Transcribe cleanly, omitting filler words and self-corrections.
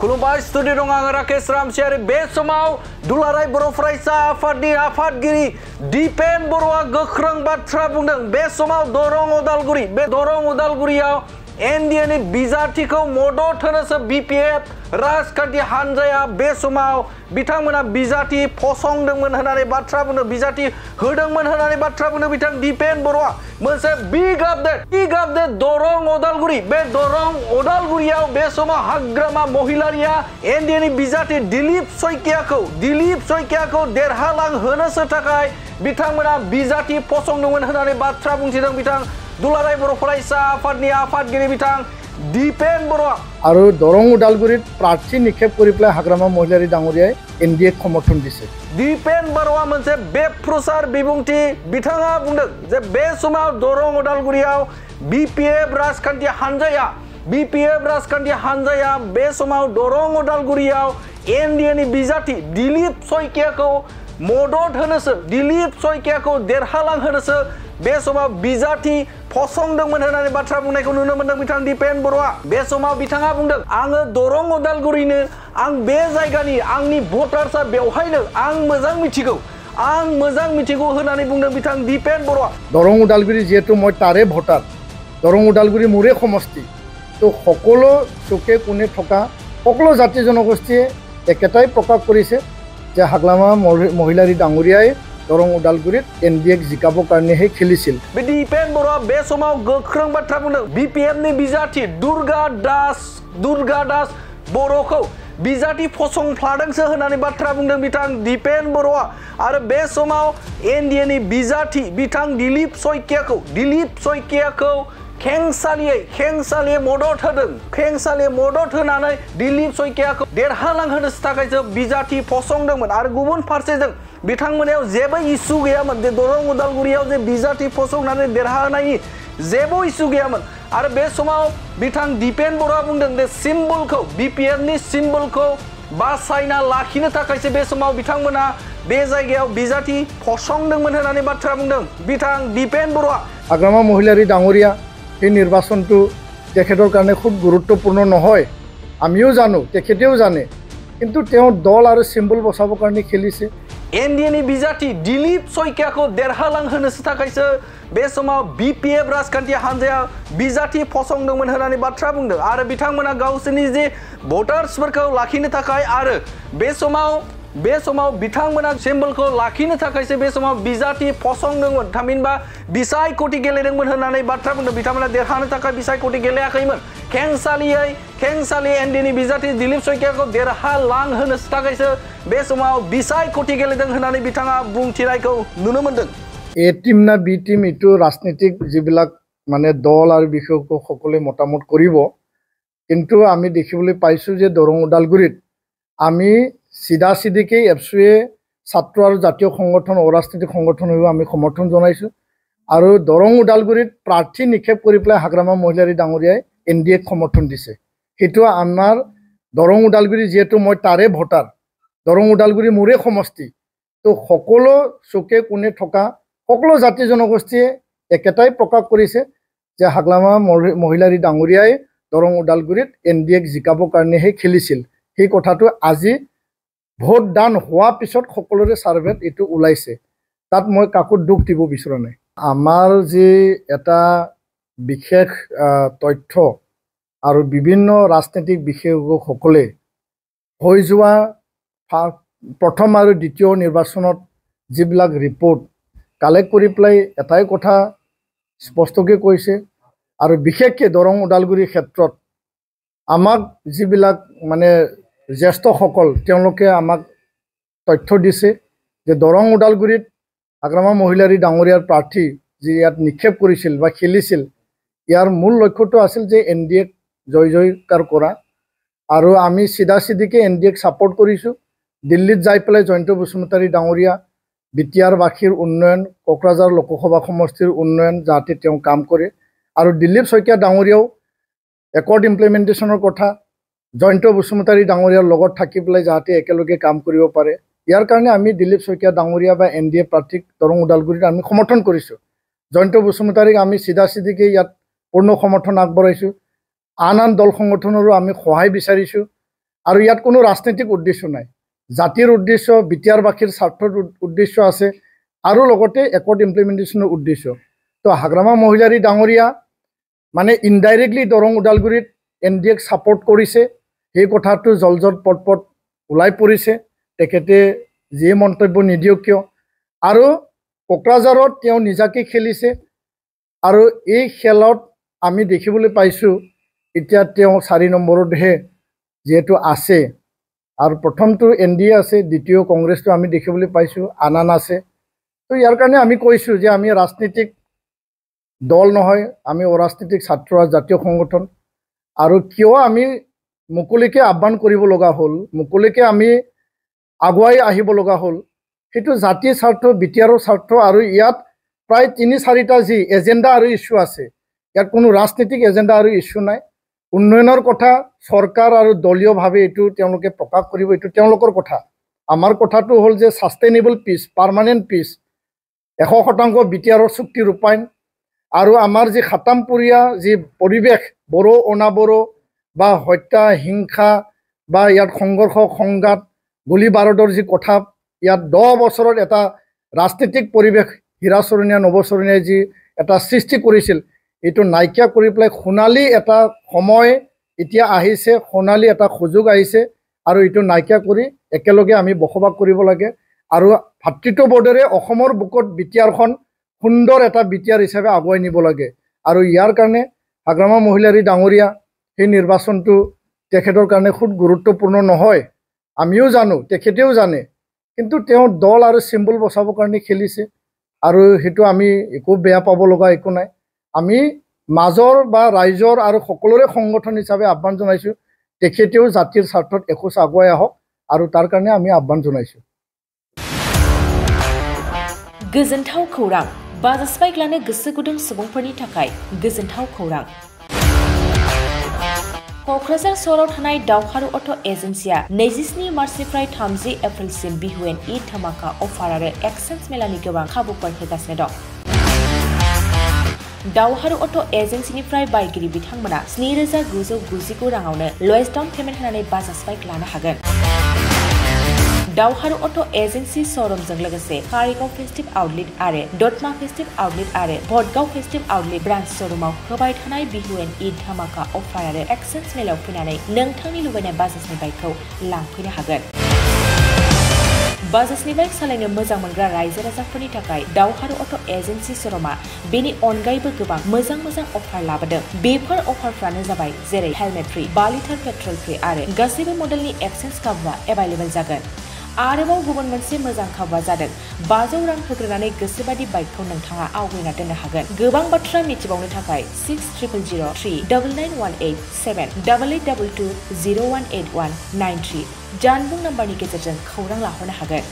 खुलुमबाय स्टुडिअ दं आं राकेश रामसियारि बे समाव दुलाराय बर' फरायसा आफादनि आफादगिरि दिपेन बर'आ गोख्रों बाथ्रा बुंदों। बे समाव दरं उदालगुरि बे दरं उदालगुरियाव एनडिएनि बिजाथिखौ मदद होनोसो बिपिएफ राजखान्थि हानजाया बे समाव बिथांमोना बिजाथि फसंदोंमोन होननानै बाथ्रा बुंदों, बिजाथि होदोंमोन होननानै बाथ्रा बुंदों बिथां दिपेन बर'आ। मोनसे बिग आपडेट दरं उदालगुरि बे दरं उदालगुरियाव बे समाव हाग्रामा महिलारिया एनडिएनि बिजाथि दिलीप सयकियाखौ देरहालांहोनोसो थाखाय बिथांमोना बिजाथि फसंदोंमोन होननानै बाथ्रा बुंथिदों बिथां दुलाराय बर' फरायसा आफादनि आफादगिरि बिथां दिपेन बर'आ। और दरं उदालगुरित प्रार्थी निक्षेप कर पे हाग्रामा महिलारी डांगरिया एनडिए समर्थन दिसे। दिपेन बर'आ मोनसे बेफ्रुसार बिबुंथि बिथाङा बुंदों जे बे समाव दरं उदालगुरियाव बिपिएफ राजखान्थि हानजाया बे समाव दरं उदालगुरियाव एनडिएनि बिजाथि दिलीप सयकियाखौ मदद होनोसो दिलीप सयकियाखौ देरहालांहोनोसो बे समाव बिजाथि फसंदोंमोन होननानै बाथ्रा बुंनायखौ नुनो मोनदों बिथां दिपेन बर'आ। बे समाव बिथाङा बुंदों आङो दरं उदालगुरिनो आं बे जायगानि आंनि भटार्सआ बेवहायनो आं मोजां मिथिगौ होननानै बुंदों बिथां दिपेन बर'आ। दरं उदालगुरि जेहेतु मैं तारे भटार, दरं उदालगुरि मोरे समष्टि, तो सकलो चुके कोने थका सकलो जाति जनगोष्ठीये एकेटाई प्रकाश करिसे जे हाग्रामा महिलारी डांगरियाय दरं उदालगुरित एनडिएक जिकाबो कारणे खेलिसिल। दिपेन बर'आ बे समाव गोख्रों बाथ्रा बुंदों बिपिएफनि बिजाथि दुर्गा दास बर'खौ बिजाथि फसंफ्लादोंसो होननानै बाथ्रा बुंदों बिथां दिपेन बर'आ। आरो बे समाव एनडिएनि बिजाथि बिथां दिलीप सयकियाखौ खेंसालियै मदद होनानै दिलीप सयकियाखौ देरहालांहोनो थाखायसो बिजाथि फसंदोंमोन। आरो गुबुन फारसेजों बिथांमोनाव जेबो इसु गैयामोन जे दरं उदालगुरियाव जे बिजाथि फसंनानै देरहानायनि जेबो इसु गैयामोन। आरो बे समाव बिथां दिपेन बर'आ बुंदों जे सिम्बलखौ बिपिएफनि सिम्बलखौ बासायना लाखिनो थाखायसो बे समाव बिथांमोना बे जायगायाव बिजाथि फसंदोंमोन होननानै बाथ्रा बुंदों बिथां दिपेन बर'आ। हाग्रामा महिलारी डांगरिया এই নির্বাচনটো তেখেতৰ কাৰণে খুব গুৰুত্বপূৰ্ণ নহয়, আমিও জানো তেখেতেও জানে, কিন্তু তেওঁ দল আৰু সিম্বল বচাবৰ কাৰণে খেলিছে। एनडिएनि बिजाथि दिलीप सयकियाखौ देरहालांहोनो थाखायसो बे समाव बिपिएफ राजखान्थि हानजाया बिजाथि फसंदोंमोन होननानै बाथ्रा बुंदों। आरो बिथांमोना गावसोरनि जे भटार्सफोरखौ लाखिनो थाखाय आरो बे समाव बिथांमोना सिम्बलखौ लाखिनो थाखायसो बे समाव बिजाथि फसंदोंमोन। थामहिनबा बिसायख'थि गेलेदोंमोन होननानै बाथ्रा बुंदों। बिथांमोना देरहानो थाखाय बिसायख'थि गेलेयाखैमोन, खेंसालियै एनडिएनि बिजाथि दिलीप सयकियाखौ देरहालांहोनो थाखायसो बे समाव बिसायख'थि गेलेदों होननानै बिथाङा बुंथिनायखौ नुनो मोनदों। ए टीम ना बी टीम इटु राजनीतिक जिबिलाक माने दल और विषयको सकले मतामत करिब, किन्तु आमी देखिबोले पाइछु जे दरं उदालगुरित आमी सीधा सीधिके एबसुए छात्र और जातीय संगठन अराजनीतिक संगठन हुए आमी समर्थन जनाइछु। और दरं उदालगुरित प्रार्थी निक्षेप कर पे हाग्रामा महिलारी डांगरिया एनडिएक समर्थन दिसे। हेतु आमार दरं उदालगुरि जेहेतु मैं तारे भटार, दरं उदालगुरि मोरे समष्टि, तो सकलो चुके कोने थका सकलो जाति जनगोष्ठीये एकेटाई प्रकाश करिसे जे हाग्रामा महिलारी डांगरियाय दरं उदालगुरित एनडिएक जिकाबो कारणे खेलिसिल। সেই কথাটো আজি ভোট দান হোৱাৰ পিছত সকলোৰে সাৰ্ভেত এটো ওলাইছে, তাত মই কাকো দুখ দিব বিচৰা নাই। আমাৰ যে এটা বিশেষ তথ্য আৰু বিভিন্ন ৰাজনৈতিক বিশেষজ্ঞসকলে হৈ যোৱা প্ৰথম আৰু দ্বিতীয় নিৰ্বাচনত যিবিলাক ৰিপৰ্ট কালেক্ট কৰি পেলাই এটাই কথা স্পষ্টকৈ কৈছে, আৰু বিশেষকৈ দৰং উদালগুৰিৰ ক্ষেত্ৰত আমাক যিবিলাক মানে জ্যেষ্ঠসকল তেওঁলোকে আমাক তথ্য দিছে যে দৰং উদালগুৰিত হাগ্ৰামা মহিলাৰী ডাঙৰীয়াৰ প্ৰাৰ্থী যি ইয়াত নিক্ষেপ কৰিছিল বা খেলিছিল, ইয়াৰ মূল লক্ষ্যটো আছিল যে এনডিএক জয়কাৰ কৰা। আৰু আমি চিধা চিধিকে এনডিএক ছাপোৰ্ট কৰিছোঁ। দিল্লীত যাই পেলাই জয়ন্ত বসুমতাৰী ডাঙৰীয়া বিটিয়াৰবাসীৰ উন্নয়ন, কোকৰাঝাৰ লোকসভা সমষ্টিৰ উন্নয়ন যাতে তেওঁ কাম কৰে, আৰু দিলীপ শইকীয়া ডাঙৰীয়াও একৰ্ড ইমপ্লিমেণ্টেশ্যনৰ কথা জয়ন্ত বসুমতাৰী ডাঙৰীয়াৰ লগত থাকি পেলাই যাতে একেলগে কাম কৰিব পাৰে, ইয়াৰ কাৰণে আমি দিলীপ শইকীয়া ডাঙৰীয়া বা এনডিএ প্ৰাৰ্থীক দৰং উদালগুৰিত আমি সমৰ্থন কৰিছোঁ। জয়ন্ত বসুমতাৰীক আমি চিধা চিধিকে ইয়াত পূৰ্ণ সমৰ্থন আগবঢ়াইছোঁ। আন দল সংগঠনৰো আমি সহায় বিচাৰিছোঁ। আৰু ইয়াত কোনো ৰাজনৈতিক উদ্দেশ্য নাই জাতিৰ উদ্দেশ্য বিটিয়াৰবাসীৰ স্বাৰ্থৰ উদ্দেশ্য আছে আৰু লগতে একৰ্ড ইমপ্লিমেণ্টেশ্যনৰ উদ্দেশ্য তো হাগ্ৰামা মহিলাৰী ডাঙৰীয়া মানে ইনডাইৰেক্টলি দৰং ওদালগুৰিত NDAক ছাপোৰ্ট কৰিছে সেই কথাটো জলজল পটপট ওলাই পৰিছে তেখেতে যি মন্তব্য নিদিয়ক কিয় আৰু কোকৰাঝাৰত তেওঁ নিজাকে খেলিছে আৰু এই খেলত আমি দেখিবলৈ পাইছোঁ এতিয়া তেওঁ 4 নম্বৰতহে যেহেতু আছে আৰু প্ৰথমটো NDA আছে দ্বিতীয় কংগ্ৰেছটো আমি দেখিবলৈ পাইছোঁ আনান আছে তো ইয়াৰ কাৰণে আমি কৈছোঁ যে আমি ৰাজনীতিক দল নহয় আমি অৰাজনৈতিক ছাত্ৰ জাতীয় সংগঠন আৰু কিয় আমি মুকলিকে আহ্বান কৰিব লগা হ'ল মুকলিকে আমি আগুৱাই আহিব লগা হ'ল সেইটো জাতীয় স্বাৰ্থ বিটিআৰৰ স্বাৰ্থ আৰু ইয়াত প্ৰায় 3-4টা যি এজেণ্ডা আৰু ইস্যু আছে ইয়াত কোনো ৰাজনৈতিক এজেণ্ডা আৰু ইস্যু নাই উন্নয়নৰ কথা চৰকাৰ আৰু দলীয়ভাৱে এইটো তেওঁলোকে প্ৰকাশ কৰিব এইটো তেওঁলোকৰ কথা আমাৰ কথাটো হ'ল যে সাষ্টেইনেবল পিচ পাৰ্মানেণ্ট পিচ 100% বিটিআৰৰ চুক্তি ৰূপায়ণ আৰু আমাৰ যি খাতামপুৰীয়া যি পৰিৱেশ বড়ো অনাবড়ো বা হত্যা হিংসা বা ইয়াত সংঘৰ্ষ সংঘাত গুলি বাৰুদৰ যি কথা ইয়াত 10 বছৰত এটা ৰাজনৈতিক পৰিৱেশ হীৰাচৰণীয়া নৱচৰণীয়া যি এটা সৃষ্টি কৰিছিল এইটো নাইকিয়া কৰি পেলাই সোণালী এটা সময় এতিয়া আহিছে সোণালী এটা সুযোগ আহিছে আৰু এইটো নাইকিয়া কৰি একেলগে আমি বসবাস কৰিব লাগে আৰু ভাতৃত্ববোধেৰে অসমৰ বুকত বিটিআৰখন সুন্দৰ এটা বিটিআৰ হিচাপে আগুৱাই নিব লাগে আৰু ইয়াৰ কাৰণে হাগ্ৰামা মহিলাৰী ডাঙৰীয়া এই নিৰ্বাচনটো তেখেতৰ কাৰণে খুব গুৰুত্বপূৰ্ণ নহয় আমিও জানো তেখেতেও জানে কিন্তু তেওঁ দল আৰু সিম্বল বচাবৰ কাৰণে খেলিছে আৰু হেতু আমি একো বেয়া পাব লগা একো নাই আমি মাজৰ বা ৰাইজৰ আৰু সকলোৰে সংগঠন হিচাপে আহ্বান জনাইছো তেখেতেও জাতিৰ স্বাৰ্থত এখোজ আগুৱাই আহক আৰু তাৰ কাৰণে আমি আহ্বান জনাইছো गोजोनथाव खौरां बाजास्पाइक लानो गोसो गुदुं सुबुंफोरनि थाखाय गोजोनथाव खौरां क'क्राझार सहराव थानाय दावहारु अट' एजेन्सिया 27 मार्चनिफ्राय 30 एप्रिलसिम बिहुएन ईद धमाका अफार आरो एक्सचेन्ज मेलानि गोबां खाबुफोर होगासिनो दं दावहारु अट' एजेन्सिनिफ्राय बायगिरि बिथांमोना 7,999 राङावनो लवेस्ट डाउन पेमेन्ट होनानै बाजास्पाइक लानो हागोन दावहारु अट' एजेन्सि श'रुमजों लोगोसे कारिगाव फेस्टिभ आउटलेट आरो दतमा फेस्टिभ आउटलेट आरो भटगाव फेस्टिभ आउटलेट ब्रान्च श'रुमाव होबाय थानाय बिहुएन ईद धमाका अफार आरो एक्सचेन्ज मेलाव फैनानै नोंथांनि लुबैनाय बाजाजनि बाइकखौ लांफैनो हागोन बाजाजनि बाइक सालायनो मोजां मोनग्रा रायजो राजाफोरनि थाखाय दावहारु अट' एजेन्सि श'रुमा बेनि अनगायैबो गोबां मोजां अफार लाबोदों बेफोर अफारफ्रानो जाबाय जेरै हेलमेट फ्रि 5 लिटार पेट्रल फ्रि आरो गासैबो मडेलनि एक्सचेन्ज खाबुआ एभेलेबल जागोन आरोबाव गुबुन मोनसे मोजां खाबुआ जादों 500 रां होग्रोनानै गोसोबादि बाइकखौ नोंथाङा आवगायना दोननो हागोन गोबां बाथ्रा मिथिबावनो थाखाय 600039878822018193 जानबुं नाम्बारनि गेजेरजों खौरां लाहरनो हागोन